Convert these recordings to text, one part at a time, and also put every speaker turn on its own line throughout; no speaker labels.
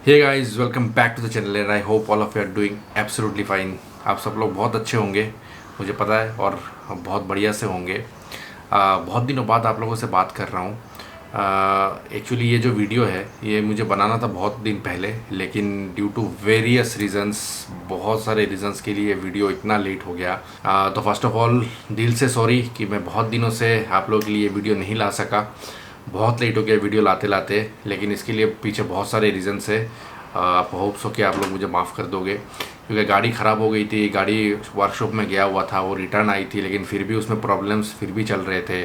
Hey guys, welcome back to the channel and I hope all of you are doing absolutely fine. आप सब लोग बहुत अच्छे होंगे, मुझे पता है, और बहुत बढ़िया से होंगे। बहुत दिनों बाद आप लोगों से बात कर रहा हूँ। एक्चुअली ये जो वीडियो है ये मुझे बनाना था बहुत दिन पहले, लेकिन ड्यू टू वेरियस रीजंस, बहुत सारे रीजंस के लिए ये वीडियो इतना लेट हो गया। तो फर्स्ट ऑफ ऑल दिल से सॉरी कि मैं बहुत दिनों से आप लोगों के लिए वीडियो नहीं ला सका। बहुत लेट हो गया वीडियो लाते लाते, लेकिन इसके लिए पीछे बहुत सारे रीज़न्स है। आप होप्स हो कि आप लोग मुझे माफ़ कर दोगे, क्योंकि गाड़ी ख़राब हो गई थी। गाड़ी वर्कशॉप में गया हुआ था, वो रिटर्न आई थी, लेकिन फिर भी उसमें प्रॉब्लम्स फिर भी चल रहे थे।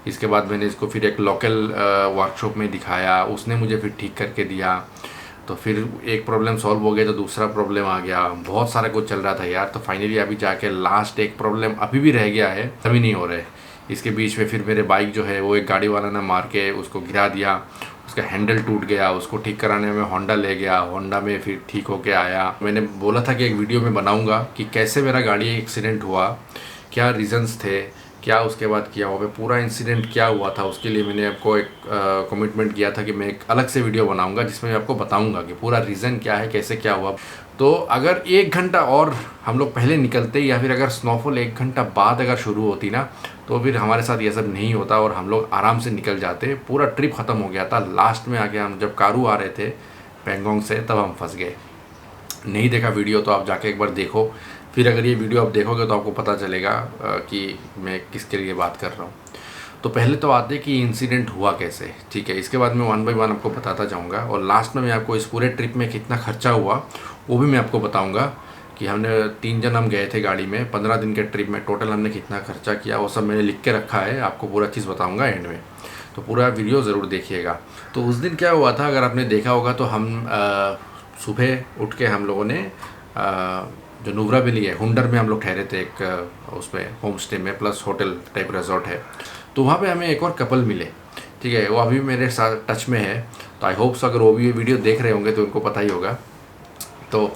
इसके बाद मैंने इसको फिर एक लोकल वर्कशॉप में दिखाया, उसने मुझे फिर ठीक करके दिया। तो फिर एक प्रॉब्लम सॉल्व हो गया तो दूसरा प्रॉब्लम आ गया, बहुत सारा कुछ चल रहा था यार। तो फाइनली अभी जाके लास्ट एक प्रॉब्लम अभी भी रह गया है, अभी नहीं हो रहा है। इसके बीच में फिर मेरे बाइक जो है वो एक गाड़ी वाला ने मार के उसको गिरा दिया, उसका हैंडल टूट गया। उसको ठीक कराने में होंडा ले गया, होंडा में फिर ठीक होके आया। मैंने बोला था कि एक वीडियो में बनाऊंगा कि कैसे मेरा गाड़ी एक्सीडेंट हुआ, क्या रीजंस थे, क्या उसके बाद किया वहाँ पे पूरा इंसिडेंट क्या हुआ था। उसके लिए मैंने आपको एक कमिटमेंट किया था कि मैं एक अलग से वीडियो बनाऊंगा जिसमें मैं आपको बताऊंगा कि पूरा रीज़न क्या है, कैसे क्या हुआ। तो अगर 1 घंटा और हम लोग पहले निकलते, या फिर अगर स्नोफॉल 1 घंटा बाद अगर शुरू होती ना, तो फिर हमारे साथ ये सब नहीं होता और हम लोग आराम से निकल जाते। पूरा ट्रिप ख़त्म हो गया था। लास्ट में आके हम जब कारू आ रहे थे पेंगोंग से, तब हम फंस गए। नहीं देखा वीडियो तो आप जाके एक बार देखो। फिर अगर ये वीडियो आप देखोगे तो आपको पता चलेगा कि मैं किसके लिए बात कर रहा हूँ। तो पहले तो आते कि इंसिडेंट हुआ कैसे, ठीक है। इसके बाद मैं वन बाय वन आपको बताता जाऊँगा, और लास्ट में मैं आपको इस पूरे ट्रिप में कितना खर्चा हुआ वो भी मैं आपको बताऊँगा। कि हमने 3 जन हम गए थे गाड़ी में, 15 दिन के ट्रिप में टोटल हमने कितना खर्चा किया वो सब मैंने लिख के रखा है। आपको पूरा चीज़ बताऊँगा एंड में, तो पूरा वीडियो ज़रूर देखिएगा। तो उस दिन क्या हुआ था, अगर आपने देखा होगा तो हम सुबह उठ के हम लोगों ने जो नुब्रा वैली है, हुंडर में हम लोग ठहरे थे एक उसमें होम स्टे में प्लस होटल टाइप रिजॉर्ट है। तो वहाँ पे हमें एक और कपल मिले, ठीक है। वो अभी मेरे साथ टच में है, तो आई होप्स अगर वो भी ये वीडियो देख रहे होंगे तो उनको पता ही होगा। तो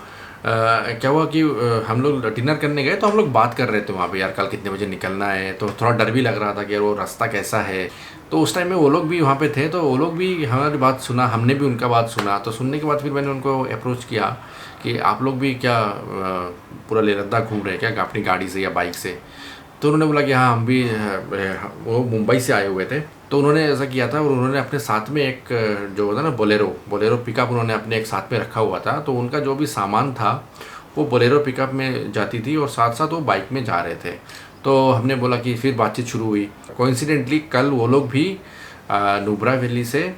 क्या हुआ कि हम लोग डिनर करने गए, तो हम लोग बात कर रहे थे वहाँ पे, यार कल कितने बजे निकलना है। तो थोड़ा डर भी लग रहा था कि यार वो रास्ता कैसा है। तो उस टाइम में वो लोग भी वहाँ पे थे, तो वो लोग भी हमारी बात सुना, हमने भी उनका बात सुना। तो सुनने के बाद फिर मैंने उनको अप्रोच किया कि आप लोग भी क्या पूरा लेह लद्दाख घूम रहे हैं क्या अपनी गाड़ी से या बाइक से। तो उन्होंने बोला कि हाँ हम भी वो मुंबई से आए हुए थे। तो उन्होंने ऐसा किया था, और उन्होंने अपने साथ में एक जो होता है ना बोलेरो बोलेरो पिकअप, उन्होंने अपने एक साथ में रखा हुआ था। तो उनका जो भी सामान था वो बोलेरो पिकअप में जाती थी, और साथ साथ वो बाइक में जा रहे थे। तो हमने बोला कि फिर बातचीत शुरू हुई। कोइंसिडेंटली कल वो लोग भी नुब्रा वैली से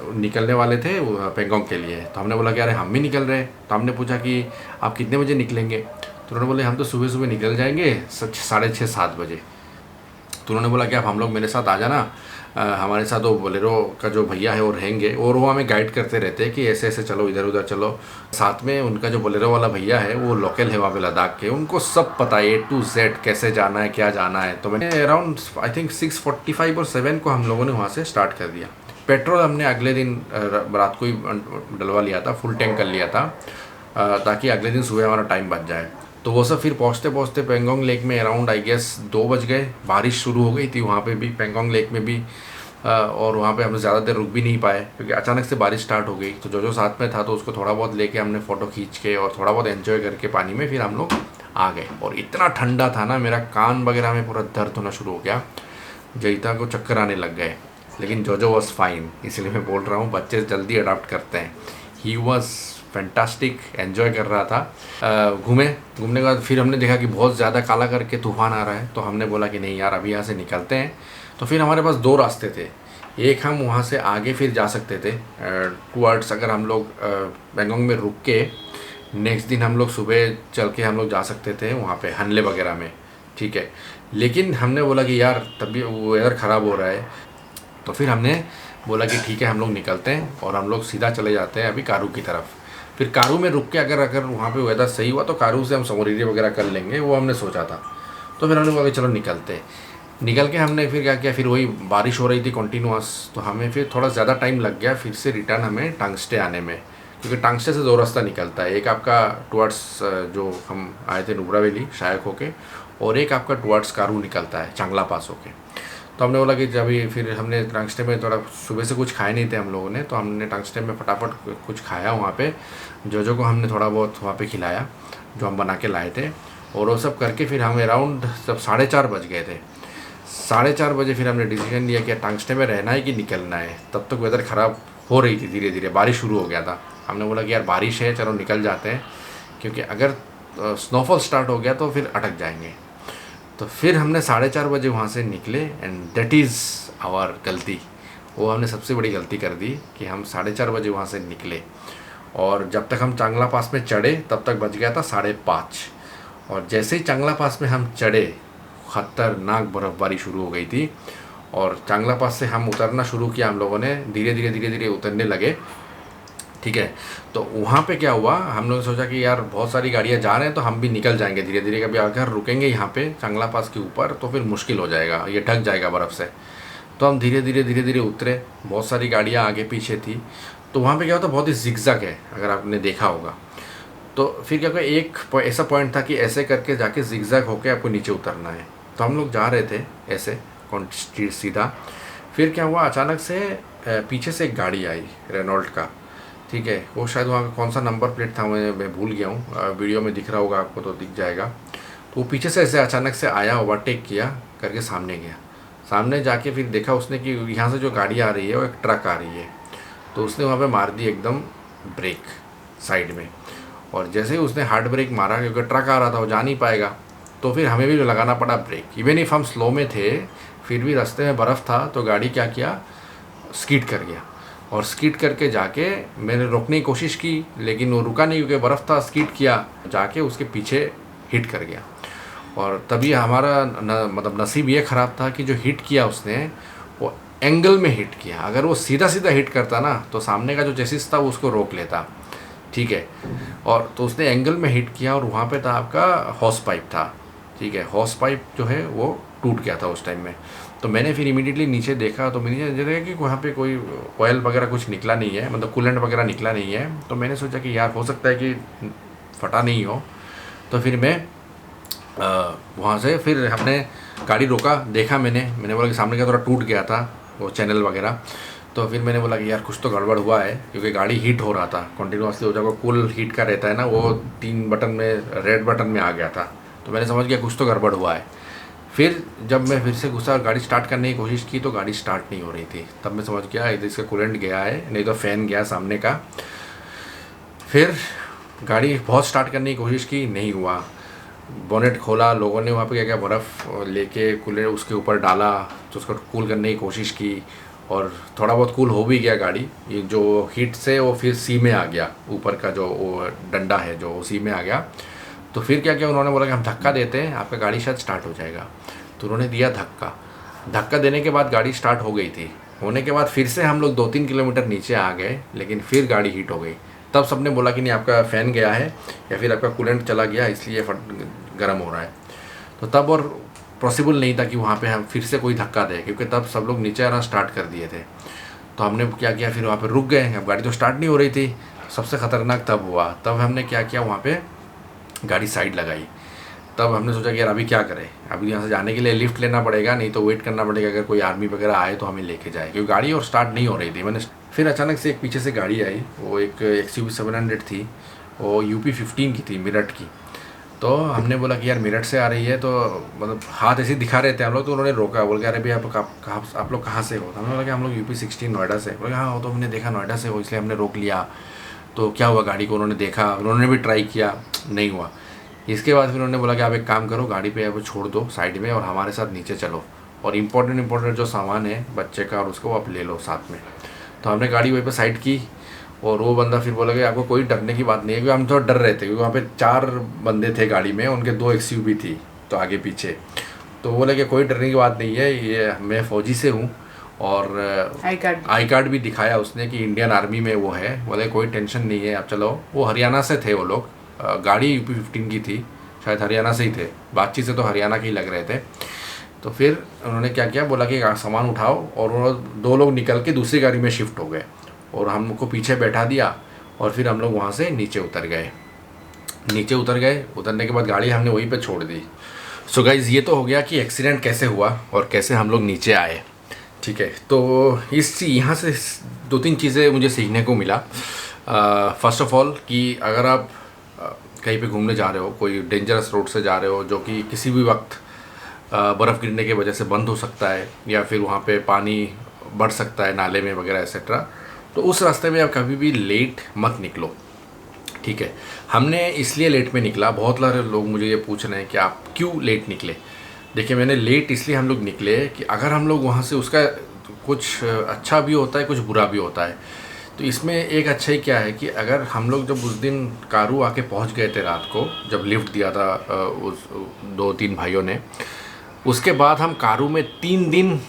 निकलने वाले थे पेंगोंग के लिए। तो हमने बोला कि अरे हम भी निकल रहे हैं। तो हमने पूछा कि आप कितने बजे निकलेंगे। तो उन्होंने बोले हम तो सुबह सुबह निकल जाएंगे 6:30-7 बजे। तो उन्होंने बोला कि आप हम लोग मेरे साथ आ जाना, हमारे साथ वो बोलेरो का जो भैया है वो रहेंगे, और वो हमें गाइड करते रहते हैं कि ऐसे ऐसे चलो, इधर उधर चलो। साथ में उनका जो बोलेरो वाला भैया है वो लोकल है वहाँ पे लद्दाख के, उनको सब पता है A to Z कैसे जाना है, क्या जाना है। तो मैंने अराउंड आई थिंक 6:45 और 7 को हम लोगों ने वहाँ से स्टार्ट कर दिया। पेट्रोल हमने अगले दिन रात को ही डलवा लिया था, फुल टैंक कर लिया था, ताकि अगले दिन सुबह हमारा टाइम बच जाए। तो वो सब फिर पहुँचते पहुँचते पेंगोंग लेक में अराउंड आई गेस 2 बज गए। बारिश शुरू हो गई थी वहाँ पे भी, पेंगोंग लेक में भी। और वहाँ पे हम ज़्यादा देर रुक भी नहीं पाए क्योंकि अचानक से बारिश स्टार्ट हो गई। तो जो जो साथ में था तो उसको थोड़ा बहुत लेके हमने फ़ोटो खींच के और थोड़ा बहुत एंजॉय करके पानी में फिर हम लोग आ गए। और इतना ठंडा था ना, मेरा कान वगैरह में पूरा दर्द होना शुरू हो गया, जयिता को चक्कर आने लग गए। लेकिन जोजो वॉज फाइन, इसलिए मैं बोल रहा हूँ बच्चे जल्दी अडाप्ट करते हैं। ही वॉज फैंटास्टिक, एन्जॉय कर रहा था। घूमने के बाद फिर हमने देखा कि बहुत ज़्यादा काला करके तूफान आ रहा है। तो हमने बोला कि नहीं यार अभी यहाँ से निकलते हैं। तो फिर हमारे पास 2 रास्ते थे। एक हम वहाँ से आगे फिर जा सकते थे टूवर्ड्स, अगर हम लोग पेंगोंग में रुक के नेक्स्ट दिन हम लोग सुबह चल के हम लोग जा सकते थे वहाँ पे हनले वगैरह में, ठीक है। लेकिन हमने बोला कि यार तभी वेदर ख़राब हो रहा है। तो फिर हमने बोला कि ठीक है हम लोग निकलते हैं और हम लोग सीधा चले जाते हैं अभी कारू की तरफ। फिर कारू में रुक के अगर अगर वहाँ पे वेदर सही हुआ तो कारू से हम समोरीरी वगैरह कर लेंगे, वो हमने सोचा था। तो फिर हमने बोला कि चलो निकलते हैं। निकल के हमने फिर क्या किया, फिर वही बारिश हो रही थी कंटिन्यूअस, तो हमें फिर थोड़ा ज़्यादा टाइम लग गया फिर से रिटर्न हमें टांगस्टे आने में। क्योंकि टांगस्टे से 2 रास्ता निकलता है, एक आपका टुवर्ड्स जो हम आए थे नुब्रा वैली शायक होके, और एक आपका टुवर्ड्स कारू निकलता है चांगला पास होके। तो हमने बोला कि जब भी फिर हमने टंगस्टे में थोड़ा सुबह से कुछ खाए नहीं थे हम लोगों ने, तो हमने टंगस्टे में फटाफट कुछ खाया वहाँ पे। जो को हमने थोड़ा बहुत वहाँ पे खिलाया जो हम बना के लाए थे, और वो सब करके फिर हम अराउंड सब 4:30 बज गए थे। 4:30 बजे फिर हमने डिसीजन लिया कि टंगस्टे में रहना है कि निकलना है। तब तक वेदर ख़राब हो रही थी, धीरे धीरे बारिश शुरू हो गया था। हमने बोला कि यार बारिश है, चलो निकल जाते हैं, क्योंकि अगर स्नोफॉल स्टार्ट हो गया तो फिर अटक जाएंगे। तो फिर हमने 4:30 बजे वहाँ से निकले, एंड दैट इज़ आवर गलती। वो हमने सबसे बड़ी गलती कर दी कि हम 4:30 बजे वहाँ से निकले, और जब तक हम चांगला पास में चढ़े तब तक बज गया था 5:30। और जैसे ही चांगला पास में हम चढ़े, खतरनाक बर्फ़बारी शुरू हो गई थी। और चांगला पास से हम उतरना शुरू किया, हम लोगों ने धीरे धीरे उतरने लगे, ठीक है। तो वहाँ पे क्या हुआ, हम लोगों ने सोचा कि यार बहुत सारी गाड़ियाँ जा रहे हैं तो हम भी निकल जाएंगे धीरे धीरे। कभी अगर रुकेंगे यहाँ पे चांगला पास के ऊपर तो फिर मुश्किल हो जाएगा, ये ढक जाएगा बर्फ़ से। तो हम धीरे धीरे उतरे, बहुत सारी गाड़ियाँ आगे पीछे थी। तो वहाँ पे क्या होता, बहुत ही जिगजैग है, अगर आपने देखा होगा। तो फिर क्या हुआ, एक ऐसा पॉइंट था कि ऐसे करके जाके जिगजैग होके आपको नीचे उतरना है। तो हम लोग जा रहे थे ऐसे स्ट्रीट सीधा। फिर क्या हुआ, अचानक से पीछे से एक गाड़ी आई रेनॉल्ट का, ठीक है। वो शायद वहाँ का कौन सा नंबर प्लेट था मैं भूल गया हूँ, वीडियो में दिख रहा होगा आपको तो दिख जाएगा। तो वो पीछे से ऐसे अचानक से आया, ओवरटेक किया करके सामने गया। सामने जाके फिर देखा उसने कि यहाँ से जो गाड़ी आ रही है वो एक ट्रक आ रही है। तो उसने वहाँ पे मार दी एकदम ब्रेक साइड में, और जैसे ही उसने हार्ड ब्रेक मारा, क्योंकि ट्रक आ रहा था वो जा नहीं पाएगा, तो फिर हमें भी लगाना पड़ा ब्रेक। इवन इफ हम स्लो में थे फिर भी रास्ते में बर्फ़ था, तो गाड़ी क्या किया, स्कीड कर गया। और स्कीड करके जाके मैंने रोकने की कोशिश की, लेकिन वो रुका नहीं, क्योंकि बर्फ़ था। स्कीड किया, जाके उसके पीछे हिट कर गया। और तभी हमारा मतलब नसीब ये ख़राब था कि जो हिट किया उसने वो एंगल में हिट किया। अगर वो सीधा सीधा हिट करता ना तो सामने का जो चेसिस था वो उसको रोक लेता, ठीक है। और तो उसने एंगल में हिट किया, और वहाँ पे था आपका हॉस पाइप था, ठीक है। हॉस पाइप जो है वो टूट गया था उस टाइम में। तो मैंने फिर इमीडिएटली नीचे देखा, तो मैंने देखा कि वहाँ पे कोई ऑयल वगैरह कुछ निकला नहीं है, मतलब कूलेंट वगैरह निकला नहीं है। तो मैंने सोचा कि यार हो सकता है कि फटा नहीं हो। तो फिर मैं वहाँ से फिर हमने गाड़ी रोका, देखा मैंने बोला कि सामने का थोड़ा टूट गया था वो चैनल वगैरह। तो फिर मैंने बोला कि यार कुछ तो गड़बड़ हुआ है, क्योंकि गाड़ी हीट हो रहा था कंटिन्यूसली। वो जब कूल हीट का रहता है ना, वो 3 बटन में रेड बटन में आ गया था। तो मैंने समझ गया कुछ तो गड़बड़ हुआ है। फिर जब मैं फिर से घुसा गाड़ी स्टार्ट करने की कोशिश की तो गाड़ी स्टार्ट नहीं हो रही थी। तब मैं समझ गया इधर इसका कूलेंट गया है, नहीं तो फ़ैन गया सामने का। फिर गाड़ी बहुत स्टार्ट करने की कोशिश की, नहीं हुआ। बोनेट खोला, लोगों ने वहाँ पे क्या बर्फ़ लेके कूलर उसके ऊपर डाला, तो उसको कूल करने की कोशिश की, और थोड़ा बहुत कूल हो भी गया गाड़ी। ये जो हीट से वो फिर सी में आ गया, ऊपर का जो वो डंडा है जो सी में आ गया। तो फिर क्या किया, उन्होंने बोला कि हम धक्का देते हैं, आपका गाड़ी शायद स्टार्ट हो जाएगा। तो उन्होंने दिया धक्का देने के बाद गाड़ी स्टार्ट हो गई थी। होने के बाद फिर से हम लोग 2-3 किलोमीटर नीचे आ गए, लेकिन फिर गाड़ी हीट हो गई। तब सबने बोला कि नहीं आपका फ़ैन गया है या फिर आपका कूलेंट चला गया, इसलिए गर्म हो रहा है। तो तब और पॉसिबल नहीं था कि वहाँ पे हम फिर से कोई धक्का दे, क्योंकि तब सब लोग नीचे आना स्टार्ट कर दिए थे। तो हमने क्या किया, फिर वहाँ पे रुक गए। अब गाड़ी तो स्टार्ट नहीं हो रही थी। सबसे ख़तरनाक तब हुआ, तब हमने क्या किया, वहाँ पे गाड़ी साइड लगाई। तब हमने सोचा कि यार अभी क्या करें, अभी यहाँ से जाने के लिए लिफ्ट लेना पड़ेगा, नहीं तो वेट करना पड़ेगा अगर कोई आर्मी वगैरह आए तो हमें लेके जाए, क्योंकि गाड़ी और स्टार्ट नहीं हो रही थी। मैंने फिर अचानक से एक पीछे से गाड़ी आई, वो एक XUV 700 थी, वो UP 15 की थी, मेरठ की। तो हमने बोला कि यार मेरठ से आ रही है, तो मतलब हाथ ऐसे दिखा रहे थे हम लोग। तो उन्होंने रोका, बोल के अरे भैया आप लोग कहाँ से हो। हमने बोला कि हम लोग UP 16 नोएडा से। बोले हाँ, वो तो हमने देखा नोएडा से हो, इसलिए हमने रोक लिया। तो क्या हुआ, गाड़ी को उन्होंने देखा, उन्होंने भी ट्राई किया, नहीं हुआ। इसके बाद फिर उन्होंने बोला कि आप एक काम करो, गाड़ी पे आप छोड़ दो साइड में और हमारे साथ नीचे चलो, और इम्पोर्टेंट जो सामान है बच्चे का और उसको आप ले लो साथ में। तो हमने गाड़ी वहीं पे साइड की, और वो बंदा फिर बोला कि आपको कोई डरने की बात नहीं है, क्योंकि हम थोड़ा डर रहे थे, क्योंकि वहाँ पे 4 बंदे थे गाड़ी में, उनके 2 XUV थी तो आगे पीछे। तो बोले कि कोई डरने की बात नहीं है, ये मैं फ़ौजी से हूँ, और आई कार्ड भी दिखाया उसने कि इंडियन आर्मी में वो है। बोले कोई टेंशन नहीं है, आप चलो। वो हरियाणा से थे वो लोग, गाड़ी UP 15 की थी, शायद हरियाणा से ही थे, बातचीत से तो हरियाणा के ही लग रहे थे। तो फिर उन्होंने क्या किया, बोला कि सामान उठाओ, और वो 2 लोग निकल के दूसरी गाड़ी में शिफ्ट हो गए और हमको पीछे बैठा दिया। और फिर हम लोग वहाँ से नीचे उतर गए। उतरने के बाद गाड़ी हमने वहीं पे छोड़ दी। सो गाइज़, ये तो हो गया कि एक्सीडेंट कैसे हुआ और कैसे हम लोग नीचे आए। ठीक है, तो यहाँ से दो तीन चीज़ें मुझे सीखने को मिला। फर्स्ट ऑफ ऑल कि अगर आप कहीं पे घूमने जा रहे हो, कोई डेंजरस रोड से जा रहे हो जो कि किसी भी वक्त बर्फ़ गिरने की वजह से बंद हो सकता है या फिर वहाँ पे पानी बढ़ सकता है नाले में वगैरह एक्सेट्रा, तो उस रास्ते में आप कभी भी लेट मत निकलो। ठीक है, हमने इसलिए लेट में निकला। बहुत सारे लोग मुझे ये पूछ रहे हैं कि आप क्यों लेट निकले। देखिए, मैंने लेट इसलिए हम लोग निकले कि अगर हम लोग वहाँ से, उसका कुछ अच्छा भी होता है कुछ बुरा भी होता है। तो इसमें एक अच्छाई क्या है कि अगर हम लोग जब उस दिन कारू आके पहुँच गए थे रात को, जब लिफ्ट दिया था उस 2-3 भाइयों ने, उसके बाद हम कारू में 3 दिन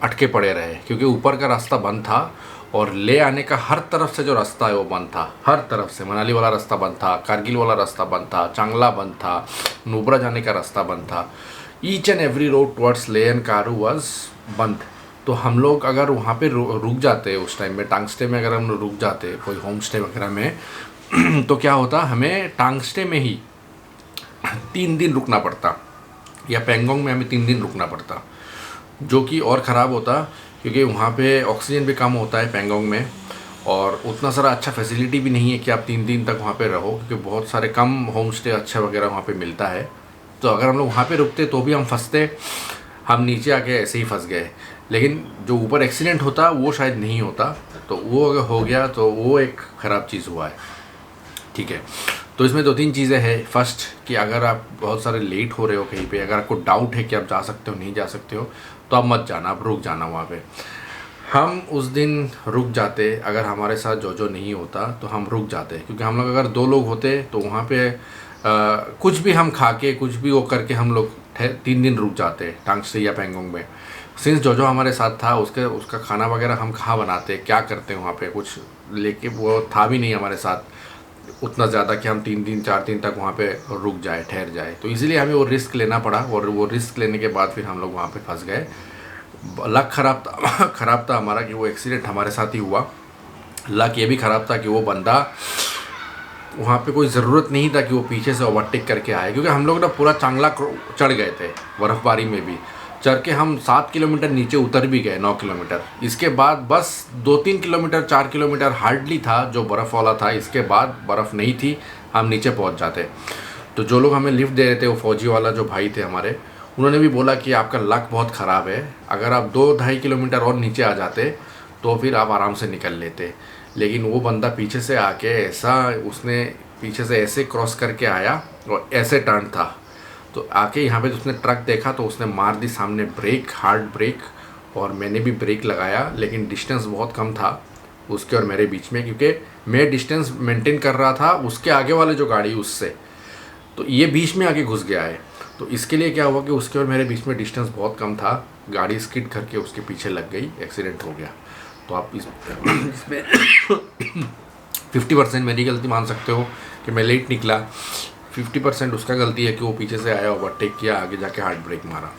अटके पड़े रहे क्योंकि ऊपर का रास्ता बंद था और ले आने का हर तरफ से जो रास्ता है वो बंद था। हर तरफ से मनाली वाला रास्ता बंद था, कारगिल वाला रास्ता बंद था, चांगला बंद था, नुब्रा जाने का रास्ता बंद था। Each and every road towards ले एंड कारू वाज बंद। तो हम लोग अगर वहाँ पे रुक जाते उस टाइम में, टांग स्टे में अगर हम रुक जाते कोई होम स्टे वगैरह में तो क्या होता, हमें टांग स्टे में ही 3 दिन रुकना पड़ता या पेंगोंग में हमें 3 दिन रुकना पड़ता, जो कि और ख़राब होता क्योंकि वहाँ पे ऑक्सीजन भी कम होता है पेंगोंग में और उतना सारा अच्छा फैसिलिटी भी नहीं है कि आप 3 दिन तक वहाँ पे रहो, क्योंकि बहुत सारे कम होम स्टे अच्छा वगैरह वहाँ पे मिलता है। तो अगर हम लोग वहाँ पे रुकते तो भी हम फंसते, हम नीचे आके ऐसे ही फंस गए। लेकिन जो ऊपर एक्सीडेंट होता वो शायद नहीं होता, तो वो अगर हो गया तो वो एक ख़राब चीज़ हुआ है। ठीक है, तो इसमें 2-3 चीज़ें हैं। फर्स्ट कि अगर आप बहुत सारे लेट हो रहे हो कहीं पे, अगर आपको डाउट है कि आप जा सकते हो नहीं जा सकते हो, तो आप मत जाना, आप रुक जाना वहाँ पे। हम उस दिन रुक जाते, अगर हमारे साथ जो नहीं होता तो हम रुक जाते, क्योंकि हम लोग अगर 2 लोग होते तो वहाँ पे कुछ भी हम खा के कुछ भी वो करके हम लोग 3 दिन रुक जाते टांग स्टे या पेंगोंग में। सिंस जो हमारे साथ था उसका खाना वगैरह हम कहाँ बनाते, क्या करते वहाँ पे, कुछ लेके वो था भी नहीं हमारे साथ उतना ज़्यादा कि हम 3 दिन 4 दिन तक वहाँ पे रुक जाए, ठहर जाए। तो इसीलिए हमें वो रिस्क लेना पड़ा और वो रिस्क लेने के बाद फिर हम लोग वहाँ पे फंस गए। लक ख़राब था हमारा कि वो एक्सीडेंट हमारे साथ ही हुआ। लक ये भी ख़राब था कि वो बंदा, वहाँ पे कोई ज़रूरत नहीं था कि वो पीछे से ओवरटेक करके आए, क्योंकि हम लोग ना पूरा चांगला चढ़ गए थे, बर्फ़बारी में भी चढ़ के हम 7 किलोमीटर नीचे उतर भी गए, 9 किलोमीटर। इसके बाद बस 2-3 किलोमीटर 4 किलोमीटर हार्डली था जो बर्फ़ वाला था, इसके बाद बर्फ़ नहीं थी, हम नीचे पहुँच जाते। तो जो लोग हमें लिफ्ट दे रहे थे, वो फौजी वाला जो भाई थे हमारे, उन्होंने भी बोला कि आपका लक बहुत ख़राब है, अगर आप 2-2.5 किलोमीटर और नीचे आ जाते तो फिर आप आराम से निकल लेते। लेकिन वो बंदा पीछे से आके ऐसा, उसने पीछे से ऐसे क्रॉस करके आया और ऐसे टर्न था, तो आके यहाँ पे उसने ट्रक देखा तो उसने मार दी सामने ब्रेक, हार्ड ब्रेक, और मैंने भी ब्रेक लगाया, लेकिन डिस्टेंस बहुत कम था उसके और मेरे बीच में, क्योंकि मैं डिस्टेंस मेंटेन कर रहा था उसके आगे वाले जो गाड़ी उससे, तो ये बीच में आके घुस गया है। तो इसके लिए क्या हुआ कि उसके और मेरे बीच में डिस्टेंस बहुत कम था, गाड़ी स्किड करके उसके पीछे लग गई, एक्सीडेंट हो गया। तो आप इसमें 50% मेरी गलती मान सकते हो कि मैं लेट निकला, 50% उसका गलती है कि वो पीछे से आया, ओवरटेक किया, आगे जाके हार्ड ब्रेक मारा।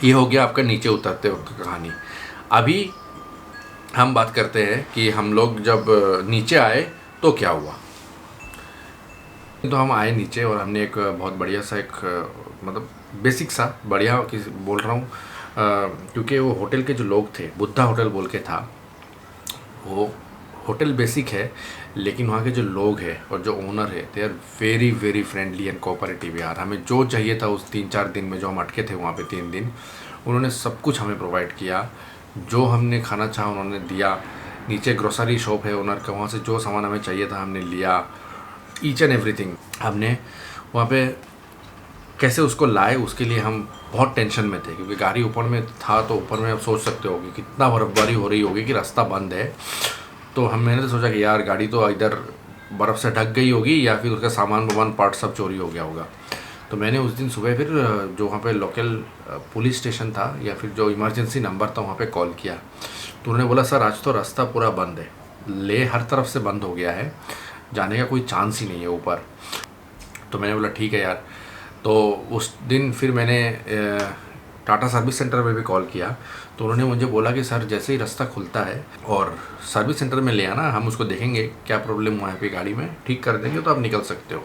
ये हो गया आपका नीचे उतरते वक्त की कहानी। अभी हम बात करते हैं कि हम लोग जब नीचे आए तो क्या हुआ। तो हम आए नीचे और हमने एक बहुत बढ़िया सा एक मतलब बेसिक सा बढ़िया बोल रहा हूँ, क्योंकि वो होटल के जो लोग थे, बुद्धा होटल बोल के था, वो होटल बेसिक है, लेकिन वहाँ के जो लोग हैं और जो ओनर है, they are very very friendly and cooperative यार। हमें जो चाहिए था उस 3-4 दिन में, जो हम अटके थे वहाँ पे 3 दिन, उन्होंने सब कुछ हमें प्रोवाइड किया। जो हमने खाना चाहा उन्होंने दिया। नीचे ग्रोसरी शॉप है ओनर का, वहाँ से जो सामान हमें चाहिए था हमने लिया, ईच एंड एवरीथिंग। हमने वहाँ पे कैसे उसको लाए, उसके लिए हम बहुत टेंशन में थे, क्योंकि गाड़ी ऊपर में था, तो ऊपर में आप सोच सकते हो कि कितना बर्फ़बारी हो रही होगी कि रास्ता बंद है। तो मैंने तो सोचा कि यार गाड़ी तो इधर बर्फ़ से ढक गई होगी या फिर उसका सामान पार्ट सब चोरी हो गया होगा। तो मैंने उस दिन सुबह फिर जो वहाँ पे लोकल पुलिस स्टेशन था या फिर जो इमरजेंसी नंबर था वहाँ पे कॉल किया। तो उन्होंने बोला सर आज तो रास्ता पूरा बंद है, ले हर तरफ से बंद हो गया है, जाने का कोई चांस ही नहीं है ऊपर। तो मैंने बोला ठीक है यार। तो उस दिन फिर मैंने टाटा सर्विस सेंटर में भी कॉल किया, तो उन्होंने मुझे बोला कि सर जैसे ही रास्ता खुलता है और सर्विस सेंटर में ले आना, हम उसको देखेंगे क्या प्रॉब्लम हुआ है पे गाड़ी में, ठीक कर देंगे तो आप निकल सकते हो।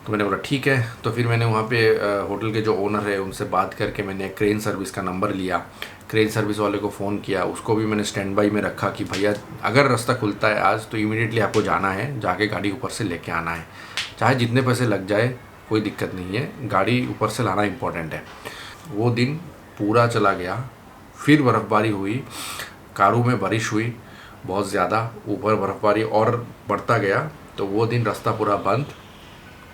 तो मैंने बोला ठीक है। तो फिर मैंने वहाँ पे होटल के जो ओनर है उनसे बात करके मैंने क्रेन सर्विस का नंबर लिया, क्रेन सर्विस वाले को फ़ोन किया, उसको भी मैंने स्टैंड बाई में रखा कि भैया अगर रास्ता खुलता है आज तो इमीडिएटली आपको जाना है, जाके गाड़ी ऊपर से लेके आना है, चाहे जितने पैसे लग जाए कोई दिक्कत नहीं है, गाड़ी ऊपर से लाना इम्पोर्टेंट है। वो दिन पूरा चला गया। फिर बर्फ़बारी हुई, कारू में बारिश हुई बहुत ज़्यादा, ऊपर बर्फ़बारी और बढ़ता गया। तो वो दिन रास्ता पूरा बंद,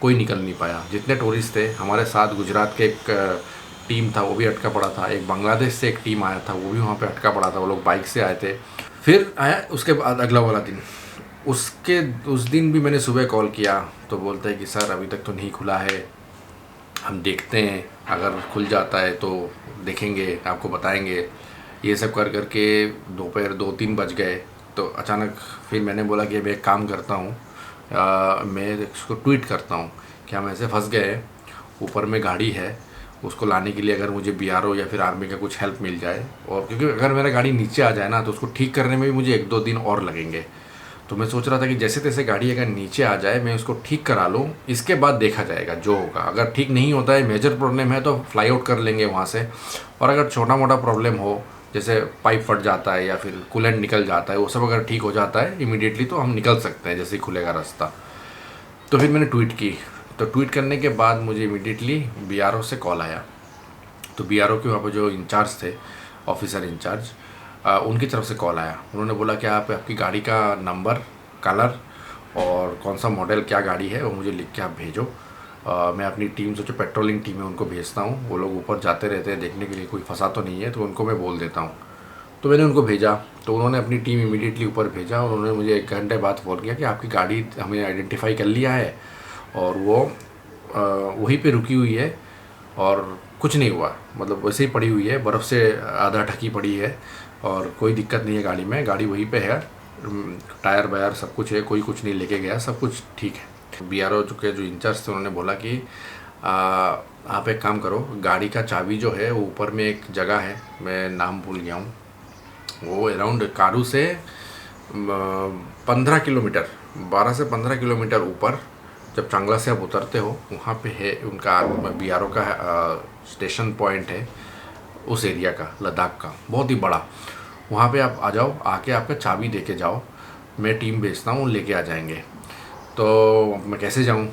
कोई निकल नहीं पाया। जितने टूरिस्ट थे हमारे साथ, गुजरात के एक टीम था वो भी अटका पड़ा था, एक बांग्लादेश से एक टीम आया था वो भी वहाँ पे अटका पड़ा था, वो लोग बाइक से आए थे। फिर आया उसके बाद अगला वाला दिन, उस दिन भी मैंने सुबह कॉल किया तो बोलते हैं कि सर अभी तक तो नहीं खुला है, हम देखते हैं, अगर खुल जाता है तो देखेंगे, आपको बताएंगे। ये सब कर करके दोपहर 2-3 बज गए। तो अचानक फिर मैंने बोला कि मैं एक काम करता हूँ, मैं इसको ट्वीट करता हूँ कि हम ऐसे फंस गए हैं, ऊपर में गाड़ी है, उसको लाने के लिए अगर मुझे बीआरओ या फिर आर्मी का कुछ हेल्प मिल जाए, और क्योंकि अगर मेरा गाड़ी नीचे आ जाए ना तो उसको ठीक करने में भी मुझे 1-2 दिन और लगेंगे। तो मैं सोच रहा था कि जैसे तैसे गाड़ी अगर नीचे आ जाए मैं उसको ठीक करा लूँ, इसके बाद देखा जाएगा जो होगा। अगर ठीक नहीं होता है, मेजर प्रॉब्लम है तो फ्लाई आउट कर लेंगे वहाँ से, और अगर छोटा मोटा प्रॉब्लम हो जैसे पाइप फट जाता है या फिर कूलेंट निकल जाता है, वो सब अगर ठीक हो जाता है इमीडिएटली तो हम निकल सकते हैं जैसे ही खुलेगा रास्ता। तो फिर मैंने ट्वीट की, तो ट्वीट करने के बाद मुझे इमीडिएटली बीआरओ से कॉल आया। तो बीआरओ के वहाँ पर जो इंचार्ज थे, ऑफिसर इंचार्ज, उनकी तरफ से कॉल आया। उन्होंने बोला कि आप आपकी गाड़ी का नंबर, कलर और कौन सा मॉडल क्या गाड़ी है वो मुझे लिख के आप भेजो। मैं अपनी टीम से जो पेट्रोलिंग टीम है उनको भेजता हूँ, वो लोग ऊपर जाते रहते हैं देखने के लिए कोई फंसा तो नहीं है, तो उनको मैं बोल देता हूँ। तो मैंने उनको भेजा, तो उन्होंने अपनी टीम इमीडिएटली ऊपर भेजा और उन्होंने मुझे 1 घंटे बाद फ़ोन किया कि आपकी गाड़ी हमें आइडेंटिफाई कर लिया है और वो वहीं पे रुकी हुई है और कुछ नहीं हुआ, मतलब वैसे ही पड़ी हुई है, बर्फ़ से आधा ढकी पड़ी है और कोई दिक्कत नहीं है गाड़ी में, गाड़ी वहीं पे है, टायर वायर सब कुछ है, कोई कुछ नहीं लेके गया, सब कुछ ठीक है। बीआरओ के जो इंचार्ज थे उन्होंने बोला कि आप एक काम करो, गाड़ी का चाबी जो है वो ऊपर में एक जगह है, मैं नाम भूल गया हूँ, वो अराउंड कारू से 15 किलोमीटर, 12 से 15 किलोमीटर ऊपर जब चांगला से आप उतरते हो वहाँ पे है उनका बीआरओ का स्टेशन पॉइंट है, उस एरिया का, लद्दाख का, बहुत ही बड़ा। वहाँ पे आप आ जाओ, आके आपका चाबी दे के जाओ, मैं टीम भेजता हूँ, लेके आ जाएंगे। तो मैं कैसे जाऊँ?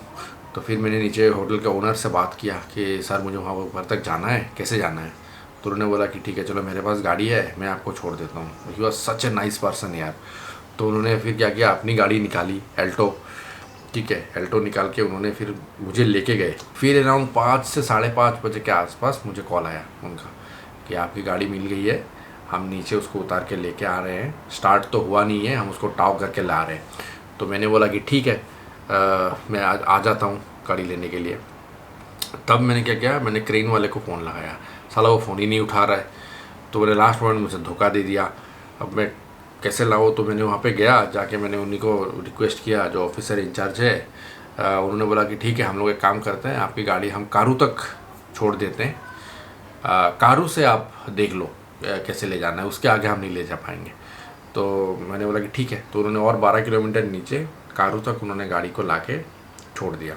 तो फिर मैंने नीचे होटल के ओनर से बात किया कि सर मुझे वहाँ ऊपर तक जाना है, कैसे जाना है? तो उन्होंने बोला कि ठीक है चलो मेरे पास गाड़ी है, मैं आपको छोड़ देता हूँ। He was such a nice person यार। तो उन्होंने फिर क्या किया, अपनी गाड़ी निकाली, एल्टो, ठीक है, एल्टो निकाल के उन्होंने फिर मुझे लेके गए। फिर अराउंड 5 से 5:30 बजे के आसपास मुझे कॉल आया उनका कि आपकी गाड़ी मिल गई है, हम नीचे उसको उतार के लेके आ रहे हैं, स्टार्ट तो हुआ नहीं है, हम उसको टाव करके ला रहे हैं। तो मैंने बोला कि ठीक है, मैं आ जाता हूँ गाड़ी लेने के लिए। तब मैंने क्या किया, मैंने क्रेन वाले को फ़ोन लगाया, साला वो फ़ोन ही नहीं उठा रहा है। तो मैंने लास्ट मोमेंट मुझे धोखा दे दिया, अब मैं कैसे लाऊँ? तो मैंने वहाँ पे गया, जाके मैंने उन्हीं को रिक्वेस्ट किया, जो ऑफिसर इंचार्ज है, उन्होंने बोला कि ठीक है हम लोग एक काम करते हैं, आपकी गाड़ी हम कारू तक छोड़ देते हैं, कारू से आप देख लो कैसे ले जाना है, उसके आगे हम नहीं ले जा पाएंगे। तो मैंने बोला कि ठीक है। तो उन्होंने और 12 किलोमीटर नीचे कारू तक उन्होंने गाड़ी को ला के छोड़ दिया।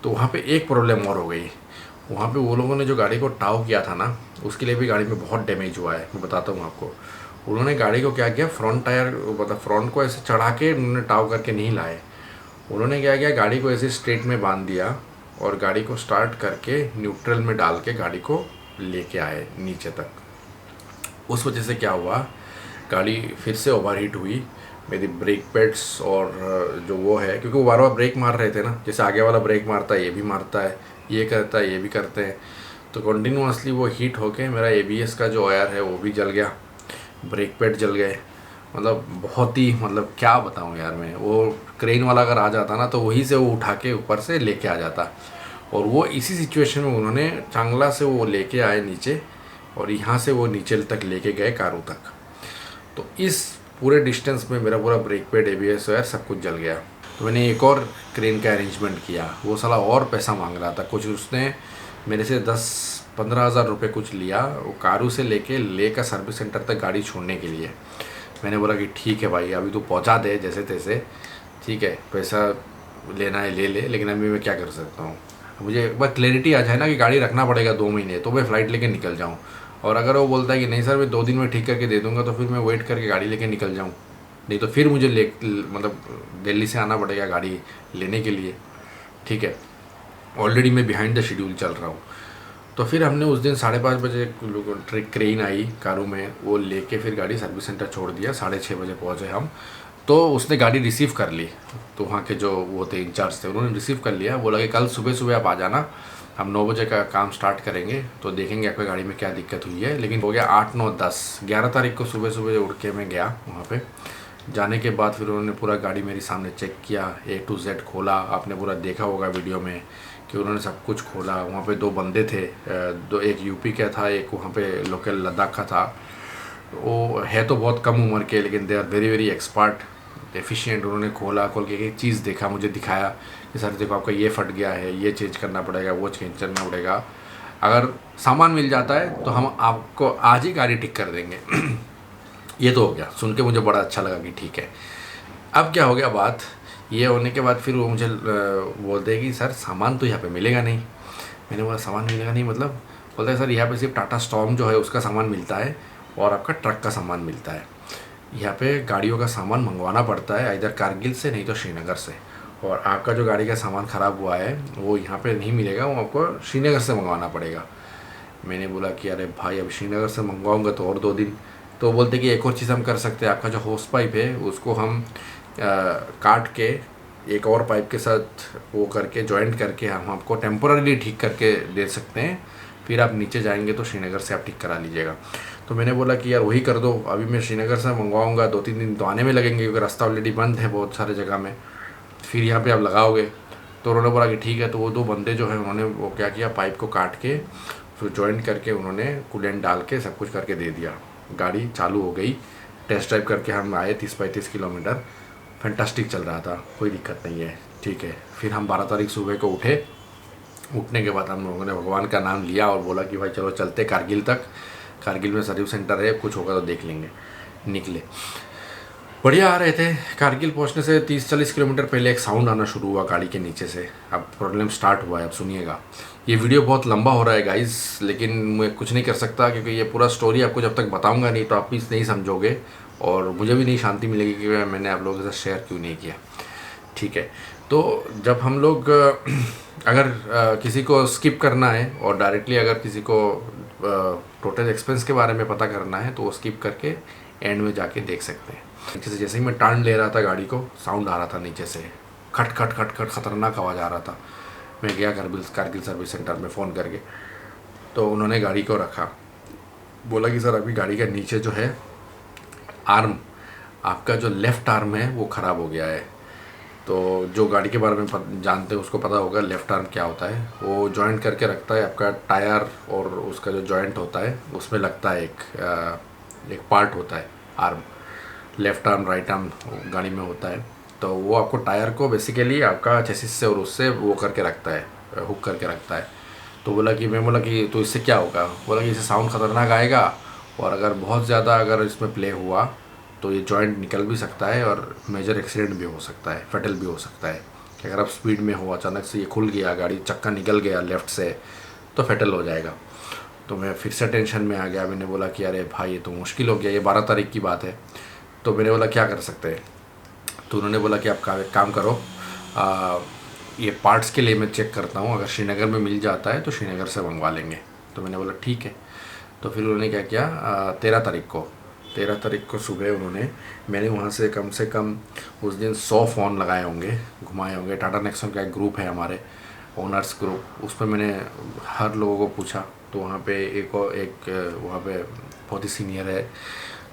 तो वहाँ पे एक प्रॉब्लम और हो गई, वहाँ पे वो लोगों ने जो गाड़ी को टाव किया था ना, उसके लिए भी गाड़ी में बहुत डैमेज हुआ है, मैं बताता हूँ आपको। उन्होंने गाड़ी को क्या किया, फ्रंट टायर, मतलब फ्रंट को ऐसे चढ़ा के उन्होंने टाव करके नहीं लाए। उन्होंने क्या किया, गाड़ी को ऐसे स्ट्रेट में बांध दिया और गाड़ी को स्टार्ट करके न्यूट्रल में डाल के गाड़ी को लेके आए नीचे तक। उस वजह से क्या हुआ, गाड़ी फिर से ओवरहीट हुई, मेरी ब्रेक पैड्स और जो वो है, क्योंकि वो बार बार ब्रेक मार रहे थे ना, जैसे आगे वाला ब्रेक मारता है ये भी मारता है, ये करता है ये भी करते हैं, तो कंटिन्यूसली वो हीट होके मेरा एबीएस का जो वायर है वो भी जल गया, ब्रेक पैड जल गए। मतलब बहुत ही, मतलब क्या बताऊँ यार मैं, वो क्रेन वाला अगर आ जाता ना तो वहीं से वो उठा के ऊपर से लेके आ जाता। और वो इसी सिचुएशन में उन्होंने चांगला से वो लेके आए नीचे और यहाँ से वो नीचे तक लेके गए कारू तक। तो इस पूरे डिस्टेंस में मेरा पूरा ब्रेक पैड, एबीएस वायर सब कुछ जल गया। तो मैंने एक और क्रेन का अरेंजमेंट किया, वो साला और पैसा मांग रहा था कुछ, उसने मेरे से 10-15 हज़ार रुपये कुछ लिया, वो कारू से ले का सर्विस सेंटर तक गाड़ी छोड़ने के लिए। मैंने बोला कि ठीक है भाई, अभी तो पहुंचा दे जैसे तैसे, ठीक है, पैसा लेना है ले ले, लेकिन अभी मैं क्या कर सकता हूँ। मुझे एक बार क्लैरिटी आ जाए ना कि गाड़ी रखना पड़ेगा 2 महीने, तो मैं फ़्लाइट लेके निकल जाऊँ। और अगर वो बोलता है कि नहीं सर मैं 2 दिन में ठीक करके दे दूँगा, तो फिर मैं वेट करके गाड़ी लेके निकल जाऊँ। नहीं तो फिर मुझे मतलब दिल्ली से आना पड़ेगा गाड़ी लेने के लिए। ठीक है, ऑलरेडी मैं बिहाइंड द शेड्यूल चल रहा हूँ। तो फिर हमने उस दिन 5:30 बजे क्रेन आई कारू में, वो लेके फिर गाड़ी सर्विस सेंटर छोड़ दिया। 6:30 बजे पहुँचे हम। तो उसने गाड़ी रिसीव कर ली, तो वहाँ के जो वो थे इंचार्ज थे, उन्होंने रिसीव कर लिया। बोला कि कल सुबह सुबह आप आ जाना, हम 9 बजे का काम स्टार्ट करेंगे, तो देखेंगे आपकी गाड़ी में क्या दिक्कत हुई है। लेकिन हो गया 8, 9, 10, 11 तारीख को सुबह सुबह उठ के मैं गया वहाँ पे। जाने के बाद फिर उन्होंने पूरा गाड़ी मेरी सामने चेक किया, A to Z खोला। आपने पूरा देखा होगा वीडियो में कि उन्होंने सब कुछ खोला। वहाँ पे 2 बंदे थे, एक यूपी का था, एक वहाँ पे लोकल लद्दाख का था। वो है तो बहुत कम उम्र के, लेकिन they are very very expert, efficient. उन्होंने खोल के एक चीज़ देखा, मुझे दिखाया कि सर देखो आपका ये फट गया है, ये चेंज करना पड़ेगा, वो चेंज करना पड़ेगा। अगर सामान मिल जाता है तो हम आपको आज ही गाड़ी ठीक कर देंगे। ये तो हो गया, सुन के मुझे बड़ा अच्छा लगा कि ठीक है। अब क्या हो गया, बात ये होने के बाद फिर वो मुझे बोलते हैं कि सर सामान तो यहाँ पे मिलेगा नहीं। मैंने बोला सामान मिलेगा नहीं मतलब? बोलते हैं सर यहाँ पे सिर्फ टाटा स्टॉर्म जो है उसका सामान मिलता है और आपका ट्रक का सामान मिलता है। यहाँ पे गाड़ियों का सामान मंगवाना पड़ता है इधर कारगिल से, नहीं तो श्रीनगर से। और आपका जो गाड़ी का सामान ख़राब हुआ है वो यहाँ पे नहीं मिलेगा, वो आपको श्रीनगर से मंगवाना पड़ेगा। मैंने बोला कि अरे भाई अब श्रीनगर से मंगवाऊँगा तो और 2 दिन। तो बोलते कि एक और चीज़ हम कर सकते हैं, आपका जो होस पाइप है उसको हम काट के एक और पाइप के साथ वो करके जॉइंट करके हम आपको टेम्पोररी ठीक करके दे सकते हैं। फिर आप नीचे जाएंगे तो श्रीनगर से आप ठीक करा लीजिएगा। तो मैंने बोला कि यार वही कर दो, अभी मैं श्रीनगर से मंगवाऊंगा 2-3 दिन तो आने में लगेंगे, क्योंकि रास्ता ऑलरेडी बंद है बहुत सारे जगह में, फिर यहाँ पे आप लगाओगे। तो उन्होंने बोला कि ठीक है। तो वो 2 बंदे जो है उन्होंने वो क्या किया, पाइप को काट के फिर जॉइंट करके उन्होंने कूलेंट डाल के सब कुछ करके दे दिया। गाड़ी चालू हो गई, टेस्ट ड्राइव करके हम आए 30-35 किलोमीटर। फैंटास्टिक चल रहा था, कोई दिक्कत नहीं है। ठीक है, फिर हम 12 तारीख सुबह को उठे। उठने के बाद हम लोगों ने भगवान का नाम लिया और बोला कि भाई चलो चलते कारगिल तक, कारगिल में सर्विस सेंटर है, कुछ होगा तो देख लेंगे। निकले, बढ़िया आ रहे थे। कारगिल पहुंचने से 30-40 किलोमीटर पहले एक साउंड आना शुरू हुआ गाड़ी के नीचे से। अब प्रॉब्लम स्टार्ट हुआ है, अब सुनिएगा। ये वीडियो बहुत लंबा हो रहा है गाइस, लेकिन मैं कुछ नहीं कर सकता, क्योंकि ये पूरा स्टोरी आपको जब तक बताऊंगा नहीं तो आप भी नहीं समझोगे, और मुझे भी नहीं शांति मिलेगी कि मैंने आप लोगों के साथ शेयर क्यों नहीं किया। ठीक है, तो जब हम लोग अगर किसी को स्किप करना है और डायरेक्टली अगर किसी को टोटल एक्सपेंस के बारे में पता करना है तो वो स्किप करके एंड में जाके देख सकते हैं। जैसे ही मैं टर्न ले रहा था गाड़ी को, साउंड आ रहा था नीचे से, खट खट खट खट खतरनाक आवाज़ आ रहा था। मैं गया कारगिल सर्विस सेंटर में फ़ोन करके, तो उन्होंने गाड़ी को रखा। बोला कि सर अभी गाड़ी के नीचे जो है आर्म, आपका जो लेफ़्ट आर्म है वो ख़राब हो गया है। तो जो गाड़ी के बारे में जानते हैं उसको पता होगा लेफ़्ट आर्म क्या होता है। वो जॉइंट करके रखता है आपका टायर, और उसका जो जॉइंट होता है उसमें लगता है एक पार्ट होता है arm, left arm right arm गाड़ी में होता है। तो वो आपको टायर को बेसिकली आपका चेसिस से और उससे वो करके रखता है, हुक करके रखता है। तो मैं बोला कि तो इससे क्या होगा? बोला कि इससे साउंड ख़तरनाक आएगा, और अगर बहुत ज़्यादा अगर इसमें प्ले हुआ तो ये जॉइंट निकल भी सकता है और मेजर एक्सीडेंट भी हो सकता है, फैटल भी हो सकता है। कि अगर आप स्पीड में हो, अचानक से ये खुल गया, गाड़ी चक्का निकल गया लेफ़्ट से, तो फैटल हो जाएगा। तो मैं फिर से टेंशन में आ गया। मैंने बोला कि अरे भाई ये तो मुश्किल हो गया, ये 12 तारीख की बात है। तो मैंने बोला क्या कर सकते हैं? तो उन्होंने बोला कि आप काम करो, ये पार्ट्स के लिए मैं चेक करता हूँ, अगर श्रीनगर में मिल जाता है तो श्रीनगर से मंगवा लेंगे। तो मैंने बोला ठीक है। तो फिर उन्होंने क्या किया, 13 तारीख को सुबह मैंने वहाँ से कम उस दिन 100 फ़ोन लगाए होंगे, घुमाए होंगे। टाटा नेक्सॉन का एक ग्रुप है हमारे, ओनर्स ग्रुप, उस पर मैंने हर लोगों को पूछा। तो वहाँ पे एक वहाँ पे बहुत ही सीनियर है,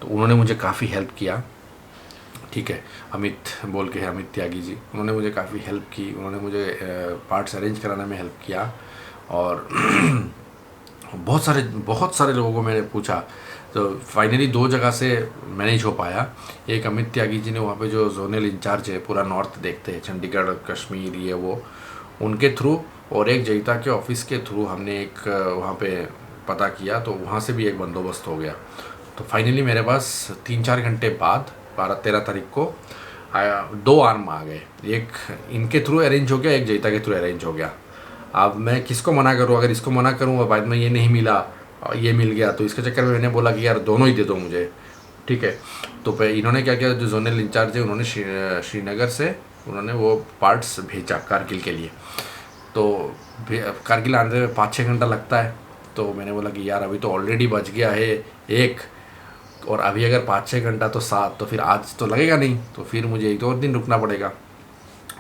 तो उन्होंने मुझे काफ़ी हेल्प किया। ठीक है, अमित बोल के है, अमित त्यागी जी, उन्होंने मुझे काफ़ी हेल्प की। उन्होंने मुझे पार्ट्स अरेंज कराने में हेल्प किया, और बहुत सारे लोगों को मैंने पूछा। तो फाइनली 2 जगह से मैनेज हो पाया। एक अमित त्यागी जी ने, वहाँ पे जो जोनल इंचार्ज है, पूरा नॉर्थ देखते हैं, चंडीगढ़ कश्मीर ये वो, उनके थ्रू, और एक जयता के ऑफिस के थ्रू हमने एक वहाँ पे पता किया, तो वहाँ से भी एक बंदोबस्त हो गया। तो फाइनली मेरे पास 3-4 घंटे बाद 13 तारीख को दो आर्म आ गए, एक इनके थ्रू अरेंज हो गया, एक जयता के थ्रू अरेंज हो गया। अब मैं किसको मना करूँ? अगर इसको मना करूँ और बाद में ये नहीं मिला और ये मिल गया, तो इसके चक्कर में मैंने बोला कि यार दोनों ही दे दो मुझे, ठीक है। तो फिर इन्होंने क्या किया, जो जोनल इंचार्ज है उन्होंने श्रीनगर से उन्होंने वो पार्ट्स भेजा कारगिल के लिए। तो कारगिल आने में 5-6 घंटा लगता है। तो मैंने बोला कि यार अभी तो ऑलरेडी बच गया है एक, और अभी अगर 5-6 घंटा तो 7, तो फिर आज तो लगेगा नहीं, तो फिर मुझे 1 और दिन रुकना पड़ेगा।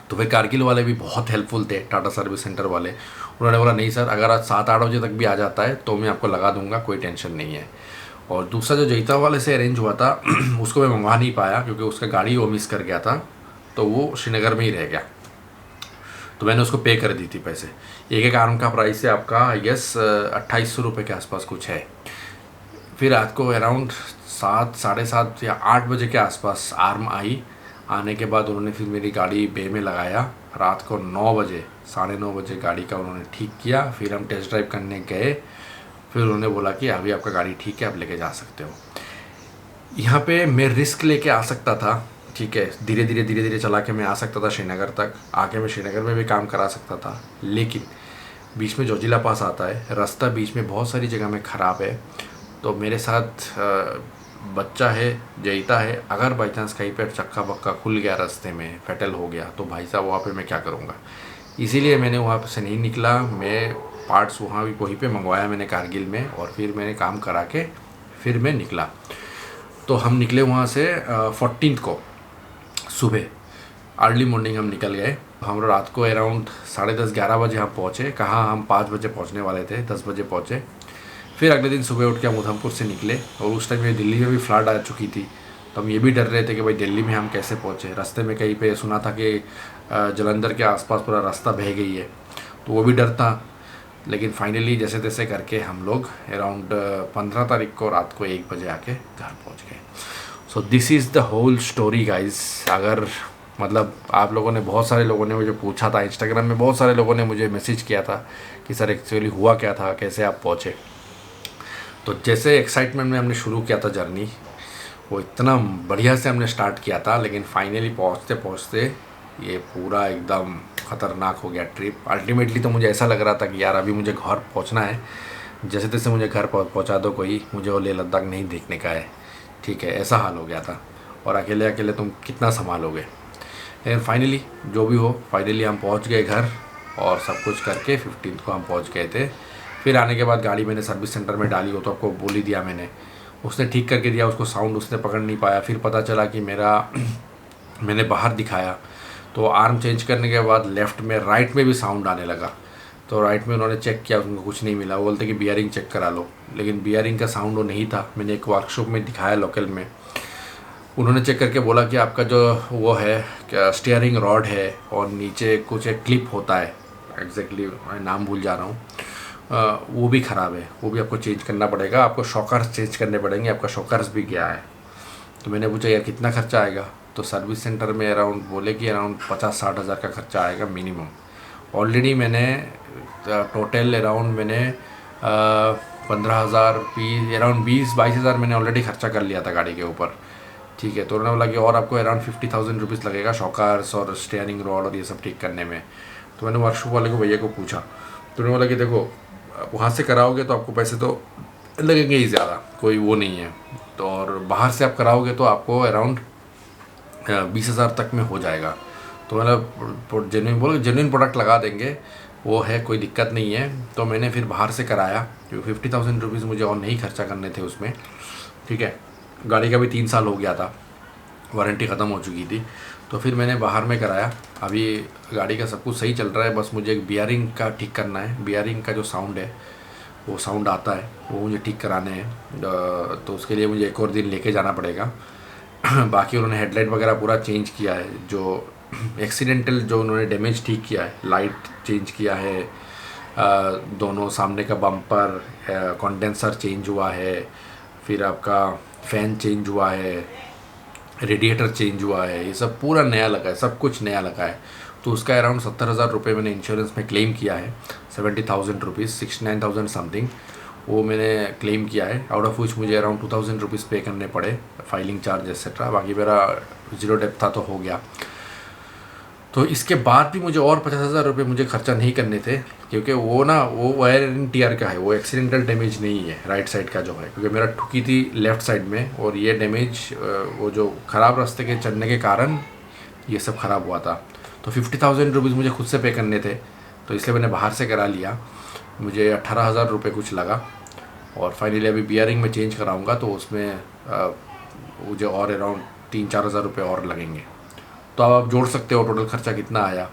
तो फिर कारगिल वाले भी बहुत हेल्पफुल थे, टाटा सर्विस सेंटर वाले। उन्होंने बोला नहीं सर, अगर आज 7-8 बजे तक भी आ जाता है तो मैं आपको लगा दूंगा, कोई टेंशन नहीं है। और दूसरा जो जयता वाले से अरेंज हुआ था उसको मैं मंगवा नहीं पाया क्योंकि उसका गाड़ी वो मिस कर गया था, तो वो श्रीनगर में ही रह गया। तो मैंने उसको पे कर दी थी पैसे। एक आर्म का प्राइस है आपका आई गेस 2800 रुपये के आसपास कुछ है। फिर रात को अराउंड 7, 7:30 या 8 बजे के आसपास आर्म आई। आने के बाद उन्होंने फिर मेरी गाड़ी बे में लगाया। रात को 9 बजे, 9:30 बजे गाड़ी का उन्होंने ठीक किया। फिर हम टेस्ट ड्राइव करने गए। फिर उन्होंने बोला कि अभी आपका गाड़ी ठीक है, आप लेके जा सकते हो। यहाँ पे मैं रिस्क लेके आ सकता था, ठीक है, धीरे धीरे चला के मैं आ सकता था श्रीनगर तक। आके मैं श्रीनगर में भी काम करा सकता था, लेकिन बीच में जोजिला पास आता है, रास्ता बीच में बहुत सारी जगह में ख़राब है। तो मेरे साथ बच्चा है, जयता है, अगर बाई चांस कहीं पर चक्का बक्का खुल गया रास्ते में, फैटल हो गया, तो भाई साहब वहाँ पे मैं क्या करूँगा। इसीलिए मैंने वहाँ से नहीं निकला। मैं पार्ट्स वहीं पे मंगवाया मैंने कारगिल में, और फिर मैंने काम करा के फिर मैं निकला। तो हम निकले वहाँ से 14 को सुबह अर्ली मॉर्निंग हम निकल गए। हम रात को अराउंड 10:30-11 बजे हम पहुँचे। कहाँ, हम 5 बजे पहुँचने वाले थे, 10 बजे पहुँचे। फिर अगले दिन सुबह उठ के हम उधमपुर से निकले, और उस टाइम में दिल्ली में भी फ्लड आ चुकी थी। तो हम ये भी डर रहे थे कि भाई दिल्ली में हम कैसे पहुँचे। रास्ते में कहीं पे सुना था कि जलंधर के आसपास पूरा रास्ता बह गई है, तो वो भी डर था। लेकिन फाइनली जैसे तैसे करके हम लोग अराउंड 15 तारीख को रात को 1 बजे आके घर पहुँच गए। So this is the whole story guys. अगर मतलब आप लोगों ने, बहुत सारे लोगों ने मुझे पूछा था इंस्टाग्राम में, बहुत सारे लोगों ने मुझे मैसेज किया था कि सर एक्चुअली हुआ क्या था, कैसे आप पहुँचे। तो जैसे एक्साइटमेंट में हमने शुरू किया था जर्नी, वो इतना बढ़िया से हमने स्टार्ट किया था, लेकिन फाइनली पहुँचते पहुँचते ये पूरा एकदम ख़तरनाक हो गया ट्रिप। अल्टीमेटली तो मुझे ऐसा लग रहा था कि यार अभी मुझे घर पहुँचना है, जैसे तैसे मुझे घर पहुँचा दो कोई, मुझे वो लेह लद्दाख नहीं देखने का है, ठीक है, ऐसा हाल हो गया था। और अकेले अकेले तुम कितना संभालोगे। लेकिन फाइनली जो भी हो, फाइनली हम पहुँच गए घर, और सब कुछ करके 15 को हम पहुँच गए थे। फिर आने के बाद गाड़ी मैंने सर्विस सेंटर में डाली, हो तो आपको बोल ही दिया मैंने, उसने ठीक करके दिया। उसको साउंड उसने पकड़ नहीं पाया। फिर पता चला कि मैंने बाहर दिखाया, तो आर्म चेंज करने के बाद लेफ़्ट में, राइट में भी साउंड आने लगा। तो राइट में उन्होंने चेक किया, उनको कुछ नहीं मिला। वो बोलते कि बियरिंग चेक करा लो, लेकिन बियरिंग का साउंड वो नहीं था। मैंने एक वर्कशॉप में दिखाया लोकल में, उन्होंने चेक करके बोला कि आपका जो वो है क्या स्टीयरिंग रॉड है, और नीचे कुछ एक क्लिप होता है, एग्जैक्टली मैं नाम भूल जा रहा हूँ, वो भी ख़राब है, वो भी आपको चेंज करना पड़ेगा। आपको शॉकर्स चेंज करने पड़ेंगे, आपका शॉकर्स भी गया है। तो मैंने पूछा यार कितना खर्चा आएगा। तो सर्विस सेंटर में अराउंड बोले कि अराउंड 50-60 हज़ार का खर्चा आएगा मिनिमम। ऑलरेडी मैंने टोटल अराउंड मैंने 15,000 अराउंड 20-22 हज़ार मैंने ऑलरेडी खर्चा कर लिया था गाड़ी के ऊपर, ठीक है। तो उन्होंने बोला कि और आपको अराउंड 50,000 रुपीज़ लगेगा शॉकर्स और स्टीयरिंग रॉड और ये सब ठीक करने में। तो मैंने वर्कशॉप वाले को, भैया को पूछा, तो उन्होंने बोला कि देखो वहाँ से कराओगे तो आपको पैसे तो लगेंगे ही ज़्यादा, कोई वो नहीं है। तो और बाहर से आप कराओगे तो आपको अराउंड 20,000 तक में हो जाएगा। तो मतलब जेन्युइन प्रोडक्ट लगा देंगे, वो है, कोई दिक्कत नहीं है। तो मैंने फिर बाहर से कराया, क्योंकि 50,000 रुपीज़ मुझे और नहीं खर्चा करने थे उसमें, ठीक है। गाड़ी का भी 3 साल हो गया था, वारंटी ख़त्म हो चुकी थी। तो फिर मैंने बाहर में कराया। अभी गाड़ी का सब कुछ सही चल रहा है, बस मुझे एक बियरिंग का ठीक करना है। बियरिंग का जो साउंड है, वो साउंड आता है, वो मुझे ठीक कराने हैं। तो उसके लिए मुझे 1 और दिन लेके जाना पड़ेगा। बाकी उन्होंने हेडलाइट वगैरह पूरा चेंज किया है, जो एक्सीडेंटल जो उन्होंने डैमेज ठीक किया है, लाइट चेंज किया है, दोनों सामने का बम्पर, कंडेंसर चेंज हुआ है, फिर आपका फ़ैन चेंज हुआ है, रेडिएटर चेंज हुआ है, ये सब पूरा नया लगा है, सब कुछ नया लगा है। तो उसका अराउंड 70,000 रुपये मैंने इंश्योरेंस में क्लेम किया है, 70,000 रुपीज़, 69,000 समथिंग। वो मैंने क्लेम किया है, आउट ऑफ विच मुझे अराउंड 2000 रुपीज़ पे करने पड़े, फाइलिंग चार्ज एक्सेट्रा। बाकी मेरा ज़ीरो डेप्थ था तो हो गया। तो इसके बाद भी मुझे और 50,000 रुपये मुझे खर्चा नहीं करने थे, क्योंकि वो वायर एंड टीयर का है, वो एक्सीडेंटल डैमेज नहीं है राइट साइड का जो है, क्योंकि मेरा ठुकी थी लेफ़्ट साइड में, और ये डैमेज वो जो ख़राब रास्ते के चलने के कारण ये सब ख़राब हुआ था। तो 50,000 रुपीज़ मुझे खुद से पे करने थे, तो इसलिए मैंने बाहर से करा लिया। मुझे 18,000 रुपये कुछ लगा, और फाइनली अभी बियरिंग में चेंज कराऊंगा तो उसमें मुझे और अराउंड 3-4 हज़ार रुपये और लगेंगे। तो अब आप जोड़ सकते हो टोटल खर्चा कितना आया।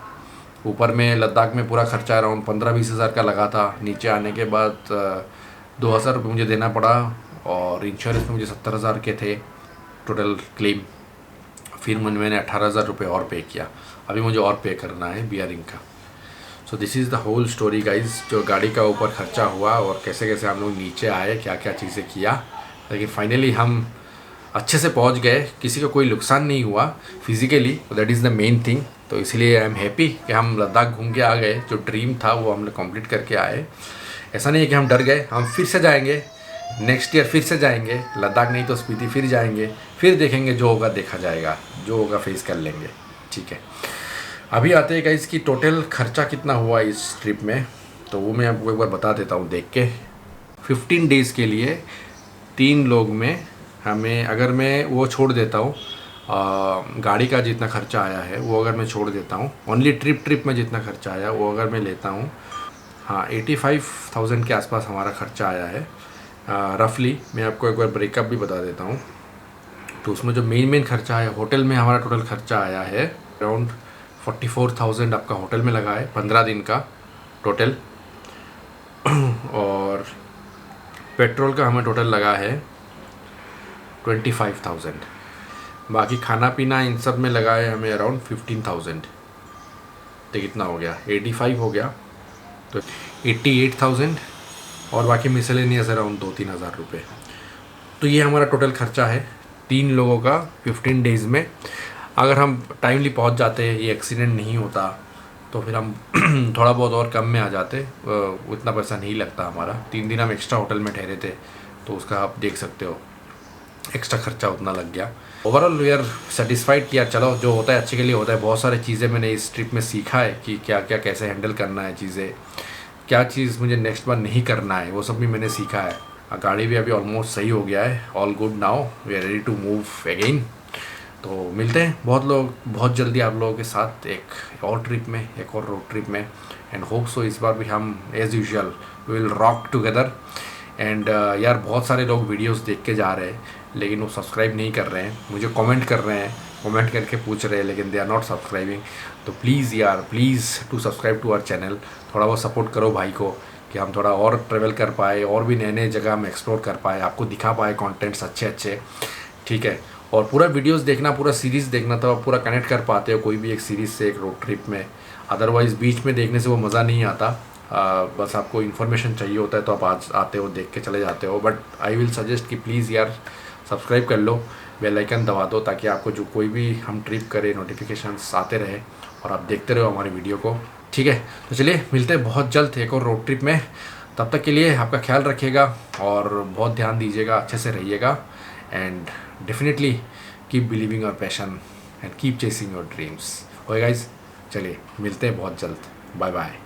ऊपर में लद्दाख में पूरा खर्चा अराउंड 15-20 हज़ार का लगा था। नीचे आने के बाद 2,000 रुपये मुझे देना पड़ा, और इंश्योरेंस में मुझे 70,000 के थे टोटल क्लेम। फिर मैंने 18,000 रुपये और पे किया। अभी मुझे और पे करना है बियरिंग का। So this is the whole story guys, जो गाड़ी का ऊपर खर्चा हुआ और कैसे कैसे हम लोग नीचे आए, क्या क्या चीज़ें किया, लेकिन फाइनली हम अच्छे से पहुंच गए। किसी को कोई नुकसान नहीं हुआ physically, that is the main thing. तो इसलिए आई एम हैप्पी कि हम लद्दाख घूम के आ गए। जो ड्रीम था वो हमने कंप्लीट करके आए। ऐसा नहीं है कि हम डर गए, हम फिर से जाएंगे नेक्स्ट ईयर, फिर से जाएंगे लद्दाख, नहीं तो स्पीति फिर जाएंगे, फिर देखेंगे, जो होगा देखा जाएगा, जो होगा फेस कर लेंगे। ठीक है, अभी आते हैं गाइस कि टोटल खर्चा कितना हुआ इस ट्रिप में, तो वो मैं आपको एक बार बता देता हूँ देख के। 15 डेज़ के लिए 3 लोग में हमें, अगर मैं वो छोड़ देता हूँ गाड़ी का जितना खर्चा आया है वो अगर मैं छोड़ देता हूँ, ओनली ट्रिप में जितना खर्चा आया वो अगर मैं लेता हूँ, हाँ 85,000 के आसपास हमारा खर्चा आया है रफली। मैं आपको एक बार ब्रेकअप भी बता देता हूँ। तो उसमें जो मेन खर्चा है, होटल में हमारा टोटल खर्चा आया है अराउंड 44,000 आपका होटल में लगा है 15 दिन का टोटल। और पेट्रोल का हमें टोटल लगा है 25,000। बाकी खाना पीना इन सब में लगा है हमें अराउंड 15,000। तो कितना हो गया, 85 हो गया, तो 88,000, और बाकी मिसलेनियस अराउंड 2-3 हज़ार रुपये। तो ये हमारा टोटल खर्चा है 3 लोगों का 15 डेज़ में। अगर हम टाइमली पहुंच जाते, ये एक्सीडेंट नहीं होता, तो फिर हम थोड़ा बहुत और कम में आ जाते। उतना पैसा नहीं लगता हमारा। 3 दिन हम एक्स्ट्रा होटल में ठहरे थे, तो उसका आप देख सकते हो एक्स्ट्रा खर्चा उतना लग गया। ओवरऑल वी आर सेटिस्फाइड किया, चलो जो होता है अच्छे के लिए होता है। बहुत सारी चीज़ें मैंने इस ट्रिप में सीखा है कि क्या क्या कैसे हैंडल करना है चीज़ें, क्या चीज़ मुझे नेक्स्ट बार नहीं करना है, वो सब भी मैंने सीखा है। गाड़ी भी अभी ऑलमोस्ट सही हो गया है, all good now, we are ready to move again. तो मिलते हैं बहुत जल्दी आप लोगों के साथ एक और ट्रिप में, एक और रोड ट्रिप में, एंड होप सो इस बार भी हम as usual we will rock together. And यार बहुत सारे लोग वीडियोस देख के जा रहे हैं, लेकिन वो सब्सक्राइब नहीं कर रहे हैं, मुझे कमेंट कर रहे हैं, कमेंट करके पूछ रहे हैं, लेकिन दे आर नॉट सब्सक्राइबिंग। तो प्लीज़ यार, please to subscribe to our channel. थोड़ा बहुत सपोर्ट करो भाई को, कि हम थोड़ा और ट्रेवल कर पाए, और भी नए नए जगह हम एक्सप्लोर कर पाए, आपको दिखा पाए कंटेंट्स अच्छे अच्छे। ठीक है, और पूरा वीडियोस देखना, पूरा सीरीज़ देखना, तो आप पूरा कनेक्ट कर पाते हो कोई भी एक सीरीज़ से एक रोड ट्रिप में। अदरवाइज़ बीच में देखने से वो मज़ा नहीं आता। बस आपको इन्फॉर्मेशन चाहिए होता है तो आप आज आते हो, देख के चले जाते हो। बट आई विल सजेस्ट कि प्लीज़ यार सब्सक्राइब कर लो, बेल आइकन दबा दो, ताकि आपको जो कोई भी हम ट्रिप करें नोटिफिकेशंस आते रहे और आप देखते रहो हमारी वीडियो को। ठीक है, तो चलिए मिलते हैं बहुत जल्द एक और रोड ट्रिप में। तब तक के लिए आपका ख्याल रखिएगा और बहुत ध्यान दीजिएगा, अच्छे से रहिएगा, and definitely keep believing your passion and keep chasing your dreams. Okay guys, चलिए मिलते हैं बहुत जल्द। Bye bye.